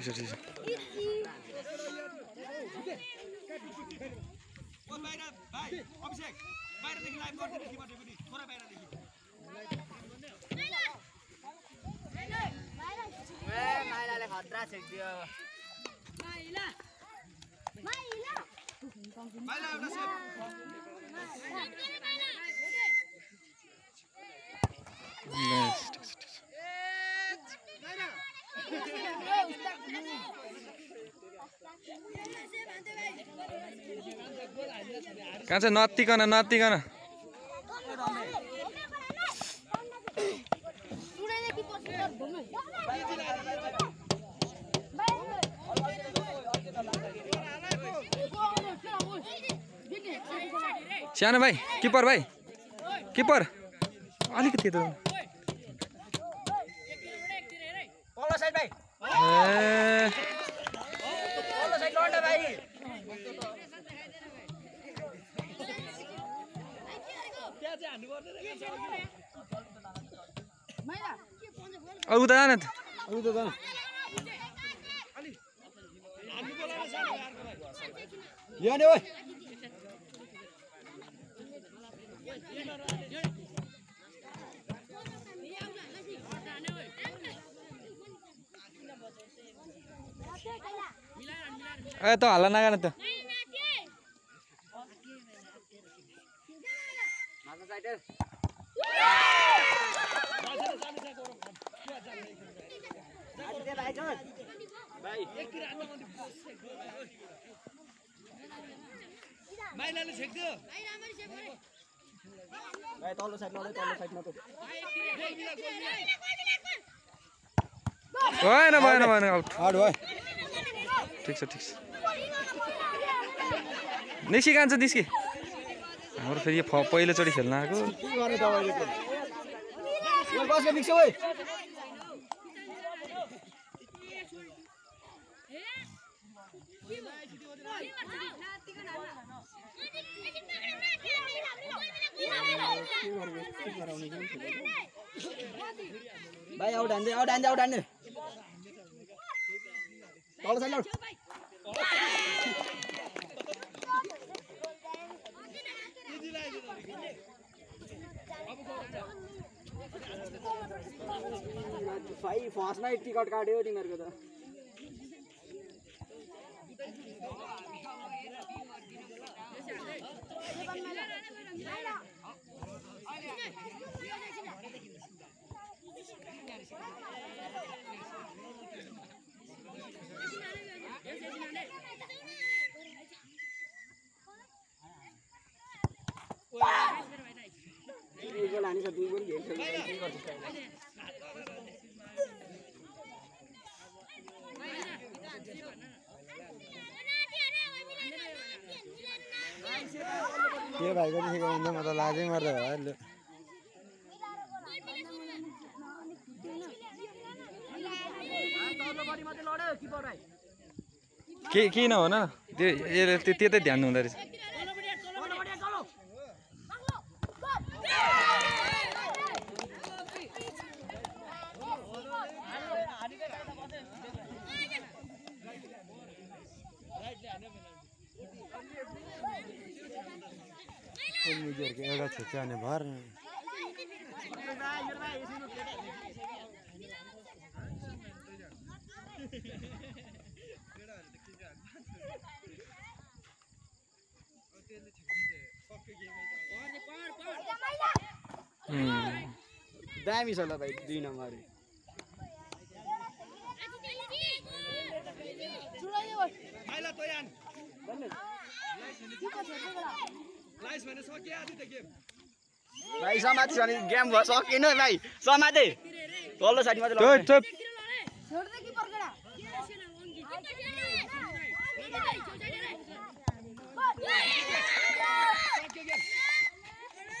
ठिक छ ठिक छ ओ बाहिर भाइ अभिषेक बाहिरदेखि लाइभ गर्दिनु किबाट पनि थोरै बाहिरदेखि ए माइलाले खतरा छेक्दियो माइला एउटा सेभ कहाँ चाहिँ नत्तिकन सानो भाइ किपर अलिकति त पल्लो साइड भाइ पल्लो साइड लड्न भाइ उता जान त याने ओइ ए त हल्ला नगर्न त माइलाले छेक्दियो भाइ तल्लो साइडमा त भएन आउट हार्ड भयो ठिक छ निस्की कान्छ निस्की हाम्रो फेरि यो पहिलोचोटि खेल्न आएको के गर्ने तपाईले त यो बसको बिक्छ ओइ भाइ आउट हान्दै तल्लो साइड लड भाइ फर्स्टमै टिकट काट्यो तिमीहरूको त गोल हानिस 2 गोल घेर खेल्नु के गर्छ के भाइको देखेको भन्दा म त लाजै मर्दै भयो ल के नहो न त्यतै ध्यान हुँदो रहेछ एउटा छेक्छ भने भर दामी छ ल भाइ 2 नम्बर माइला तयान लाइस भने सकियो आदि त गेम भाइ समाति छ नि गेम भयो सकिएन भाइ समाते तल्लो साइडमा चाहिँ चुप